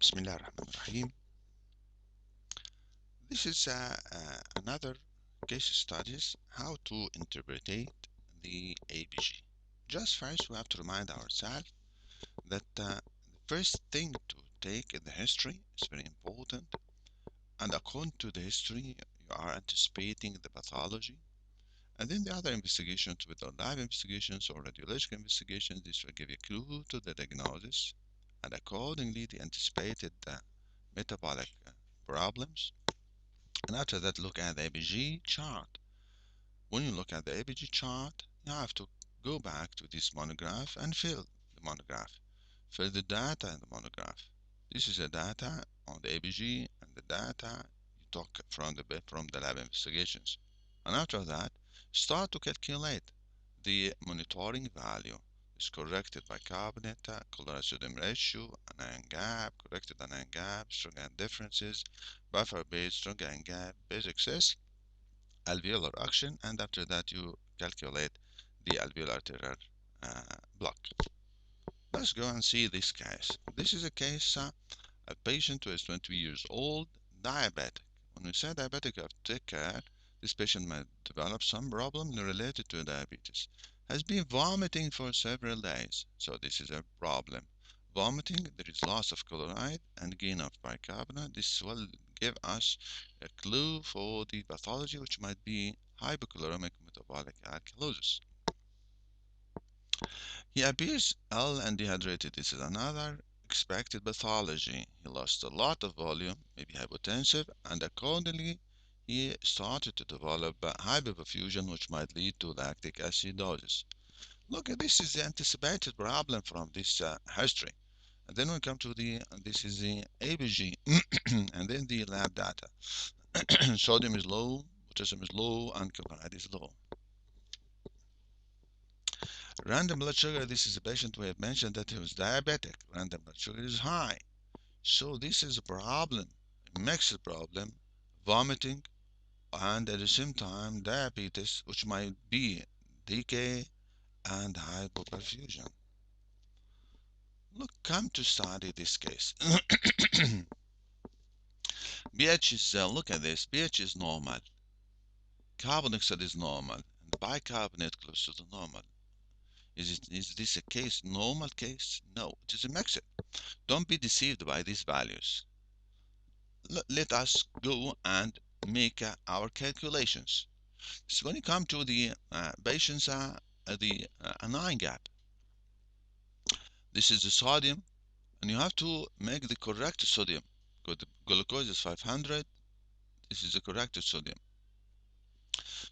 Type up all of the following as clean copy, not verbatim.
Bismillah ar-Rahman ar-Rahim. This is another case studies how to interpret the ABG. Just first we have to remind ourselves that the first thing to take in the history is very important, and according to the history you are anticipating the pathology, and then the other investigations with the lab investigations or radiological investigations, this will give you a clue to the diagnosis, and accordingly the anticipated metabolic problems. And after that, look at the ABG chart. When you look at the ABG chart, you have to go back to this monograph and fill the monograph. Fill the data in the monograph. This is the data on the ABG and the data you took from the lab investigations. And after that, start to calculate the monitoring value. Is corrected bicarbonate, chloride sodium ratio, anion gap, corrected anion gap, strong ion differences, buffer base, strong ion gap, base excess, alveolar action, and after that you calculate the alveolar arterial block. Let's go and see this case. This is a case, a patient who is 20 years old, diabetic. When we say diabetic, you have to take care. This patient might develop some problem related to diabetes. Has been vomiting for several days, so this is a problem. Vomiting, there is loss of chloride and gain of bicarbonate. This will give us a clue for the pathology, which might be hypochloremic metabolic alkalosis. He appears ill and dehydrated. This is another expected pathology. He lost a lot of volume, maybe hypotensive, and accordingly he started to develop hyperperfusion, which might lead to lactic acidosis. Look, this is the anticipated problem from this history. And then we come to this is the ABG, and then the lab data. Sodium is low, potassium is low, and chloride is low. Random blood sugar, this is a patient we have mentioned that he was diabetic. Random blood sugar is high. So this is a problem, a mixed problem, vomiting, and at the same time diabetes, which might be decay and hypoperfusion. Look, come to study this case. pH is, look at this, pH is normal. Carbon dioxide is normal, and bicarbonate close to the normal. Is this a case, normal case? No, it is a mixed. Don't be deceived by these values. Let us go and make our calculations. So when you come to the patients, the anion gap, this is the sodium, and you have to make the correct sodium. Because the glucose is 500, this is the correct sodium.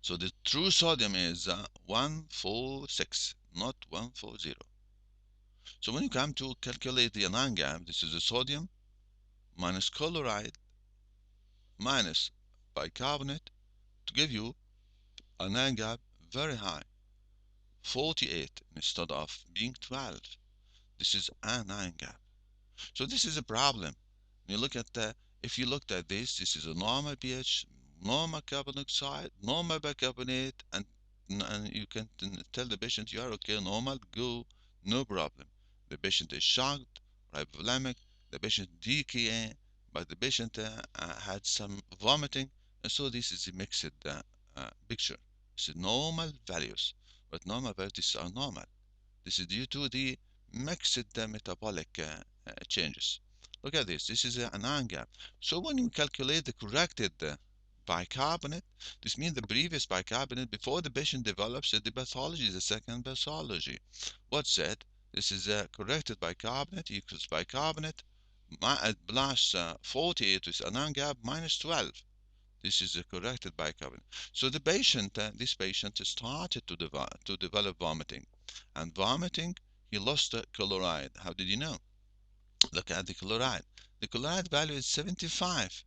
So the true sodium is 146, not 140. So when you come to calculate the anion gap, this is the sodium minus chloride minus bicarbonate to give you an anion gap very high, 48 instead of being 12. This is anion gap. So this is a problem. You look at if you looked at this is a normal pH, normal carbon dioxide, normal bicarbonate, and you can tell the patient you are okay, normal, go, no problem. The patient is shocked, hypovolemic, the patient decaying, but the patient had some vomiting, and so this is a mixed picture. It's normal values, but normal values are normal. This is due to the mixed metabolic changes. Look at this. This is an anion gap. So when you calculate the corrected bicarbonate, this means the previous bicarbonate before the patient develops the pathology, the second pathology. What's that? This is a corrected bicarbonate equals bicarbonate plus 48 with anion gap minus 12. This is a corrected bicarbonate. So the patient, this patient started to develop vomiting, and vomiting, he lost chloride. How did you know? Look at the chloride. The chloride value is 75,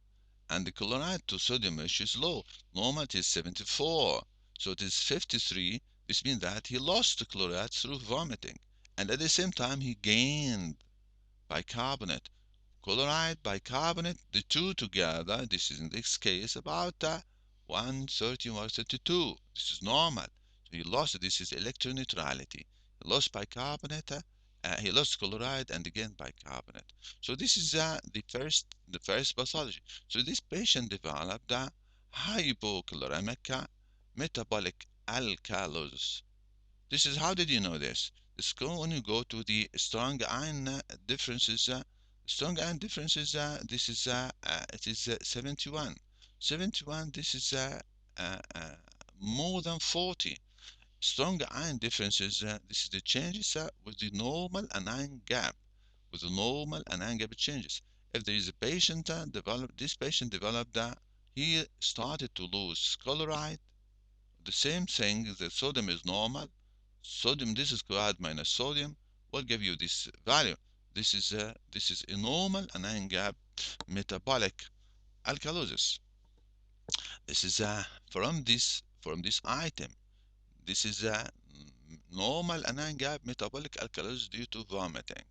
and the chloride to sodium ratio is low. Normal it is 74, so it is 53. This means that he lost the chloride through vomiting, and at the same time he gained bicarbonate. Chloride, bicarbonate, the two together, this is in this case about 130, 132. This is normal. So you lost, this is electroneutrality. You lost bicarbonate he lost chloride and again bicarbonate. So this is the first pathology. So this patient developed a hypochloremic metabolic alkalosis. This is how did you know this? This go when you go to the strong iron differences. Strong iron differences. This is it is 71. 71. This is uh, more than 40. Strong iron differences. This is the changes with the normal anion gap. With the normal anion gap changes. If there is a patient this patient developed he started to lose chloride. The same thing. The sodium is normal. Sodium, this is chloride minus sodium, will give you this value. This is a normal anion gap metabolic alkalosis. This is from this item. This is a normal anion gap metabolic alkalosis due to vomiting.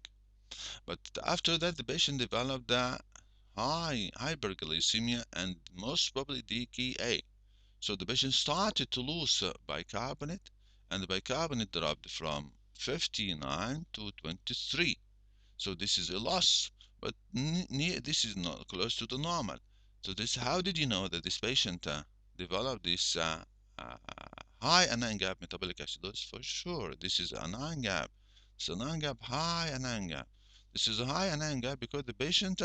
But after that, the patient developed a high hyperglycemia and most probably DKA. So the patient started to lose bicarbonate, and the bicarbonate dropped from 59 to 23. So this is a loss, but this is not close to the normal. So this, how did you know that this patient developed this uh, high anion gap metabolic acidosis? For sure, this is anion gap. It's anion gap, high anion gap. This is a high anion gap because the patient,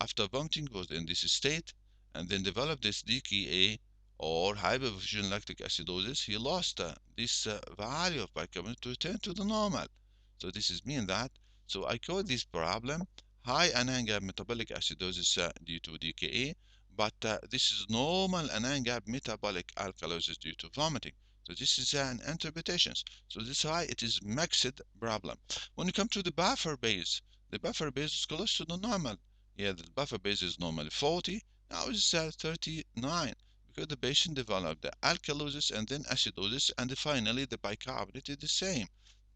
after vomiting, was in this state and then developed this DKA or hyperfusion lactic acidosis. He lost this value of bicarbonate to return to the normal. So this is mean that. So I call this problem high anion gap metabolic acidosis due to DKA, but this is normal anion gap metabolic alkalosis due to vomiting. So this is an interpretation. So this is why it is mixed problem. When you come to the buffer base is close to the normal. Yeah, the buffer base is normally 40. Now it's 39 because the patient developed the alkalosis and then acidosis, and finally the bicarbonate is the same.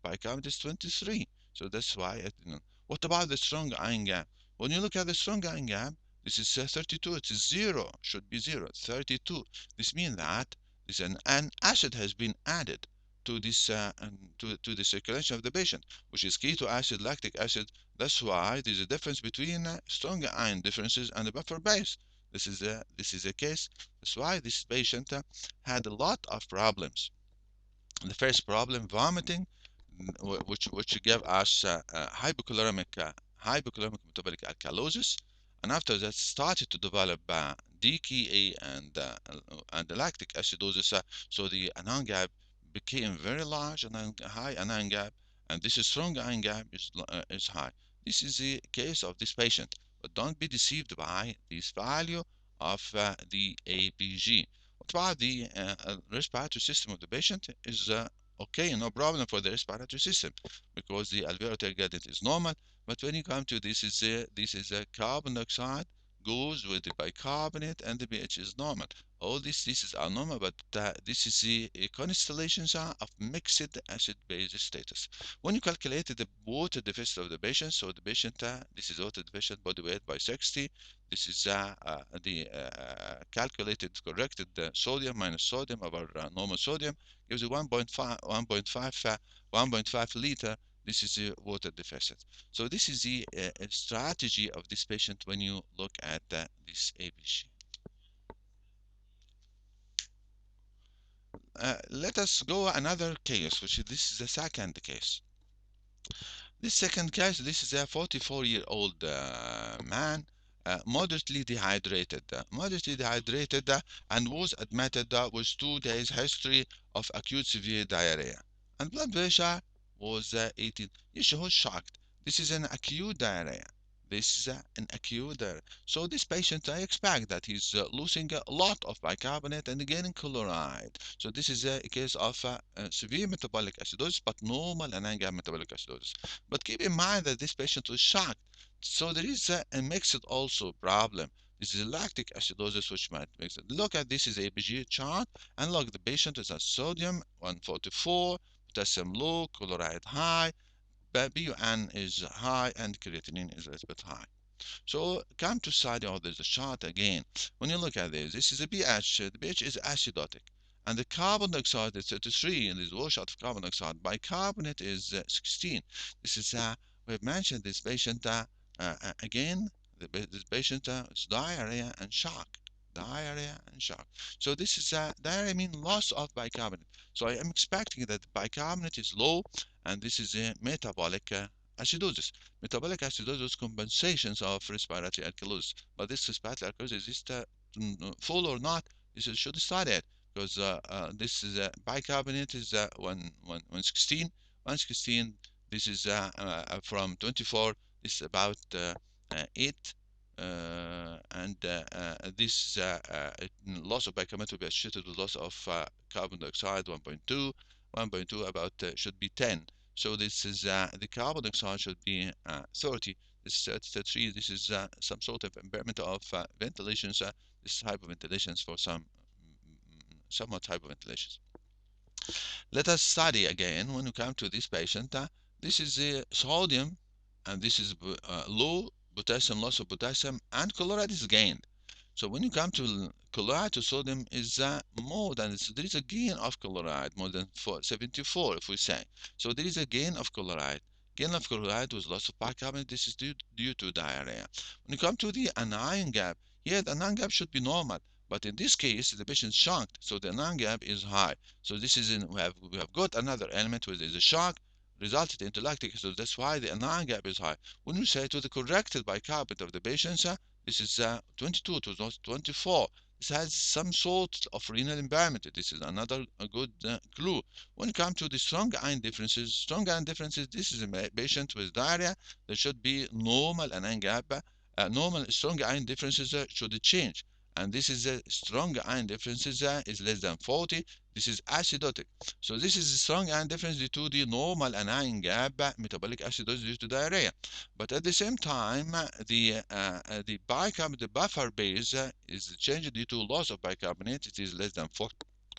Bicarbonate is 23. So that's why what about the strong ion gap? When you look at the strong ion gap, this is 32. It is 0. Should be 0. 32. This means that an acid has been added to this to the circulation of the patient, which is keto acid, lactic acid. That's why there's a difference between strong ion differences and the buffer base. This is a case. That's why this patient had a lot of problems. The first problem, vomiting, which gave us hypochloremic metabolic alkalosis, and after that started to develop DKA and lactic acidosis. So the anion gap became very large and high anion gap, and this is strong anion gap is high. This is the case of this patient, but don't be deceived by this value of the APG. What about the respiratory system of the patient? Is okay, no problem for the respiratory system because the alveolar gradient is normal. But when you come to this is a carbon dioxide goes with the bicarbonate and the pH is normal. All this is abnormal, but this is the constellations of mixed acid-base status. When you calculate the water deficit of the patient, so the patient, this is water deficient body weight by 60. This is the calculated corrected sodium minus sodium over normal sodium gives you 1.5 liter. This is the water deficit. So this is the strategy of this patient when you look at this ABG. Let us go another case, which is this is the second case. This second case, this is a 44-year-old man, moderately dehydrated, and was admitted with 2 days history of acute severe diarrhea. And blood pressure was 18. Yes, was shocked. This is an acute diarrhea. This is an acute diarrhea. So this patient, I expect that he's losing a lot of bicarbonate and gaining chloride. So this is a case of severe metabolic acidosis, but normal anion gap metabolic acidosis. But keep in mind that this patient was shocked. So there is a mixed also problem. This is lactic acidosis, which might mix it. Look at this is ABG chart, and look, the patient is at sodium 144, potassium low, chloride high, BUN is high, and creatinine is a little bit high. So come to study all this chart again. When you look at this is a pH. The pH is acidotic. and the carbon dioxide is 33, and this washout of carbon dioxide. Bicarbonate is 16. This is we've mentioned this patient again. This patient is diarrhea and shock. Diarrhea and shock. So this is diarrhea means loss of bicarbonate. So I am expecting that bicarbonate is low, and this is a metabolic acidosis. Metabolic acidosis compensations of respiratory alkalosis. But this respiratory alkalosis is full or not? This is, should study it, because this is bicarbonate is 116. 116. This is from 24. This is about 8. And this loss of bicarbonate will be associated with loss of carbon dioxide 1.2. 1.2 about should be 10. So this is the carbon dioxide should be 30. This is 33. This is some sort of impairment of ventilations. This is hyperventilations for somewhat hyperventilations. Let us study again when we come to this patient. This is sodium, and this is low potassium, loss of potassium, and chloride is gained. So when you come to chloride to sodium is more than, there is a gain of chloride, more than 74 if we say. So there is a gain of chloride. Gain of chloride with loss of bicarbonate. This is due to diarrhea. When you come to the anion gap, here the anion gap should be normal. But in this case, the patient shocked, so the anion gap is high. So this is we have got another element where there is a shock resulted into lactic acid. So that's why the anion gap is high. When we say to the corrected bicarbonate of the patient, this is 22 to 24. This has some sort of renal impairment. This is another good clue. When it comes to the strong iron differences, this is a patient with diarrhea. There should be normal anion gap. Normal strong iron differences should change. And this is a strong iron differences is less than 40. This is acidotic. So this is a strong iron difference due to the normal anion gap metabolic acidosis due to diarrhea. But at the same time, the bicarbonate, the buffer base is changed due to loss of bicarbonate. It is less than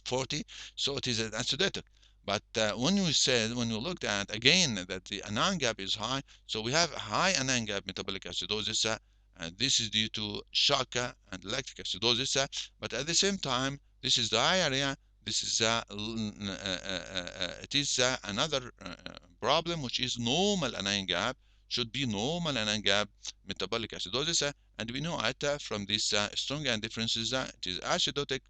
40, so it is an acidotic. But when we looked at again that the anion gap is high, so we have high anion gap metabolic acidosis, and this is due to shock and lactic acidosis. But at the same time, this is diarrhea. This is it is another problem, which is normal anion gap. Should be normal anion gap metabolic acidosis, and we know it from this strong iron differences. It is acidotic.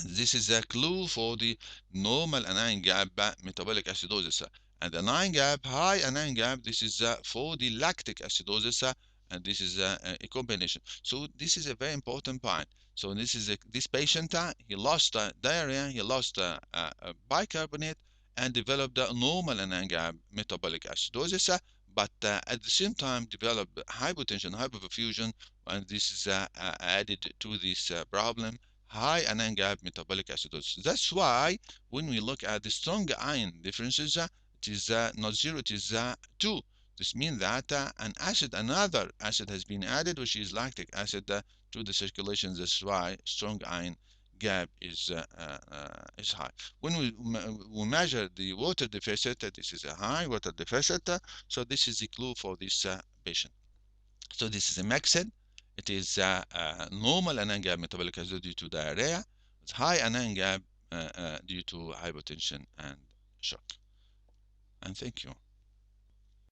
This is a clue for the normal anion gap metabolic acidosis. And the anion gap, high anion gap, this is for the lactic acidosis, and this is a combination. So this is a very important point. So this is this patient, he lost diarrhea, he lost bicarbonate, and developed a normal anion gap metabolic acidosis, but at the same time developed hypotension, hypoperfusion, and this is added to this problem, high anion gap metabolic acidosis. That's why when we look at the strong iron differences, it is not 0, it is 2. This means that another acid has been added, which is lactic acid, to the circulation. That's why strong iron gap is high. When we measure the water deficit, this is a high water deficit. So this is the clue for this patient. So this is a mixed. It is normal anion gap metabolic acidosis due to diarrhea. It's high anion gap due to hypotension and shock. And thank you.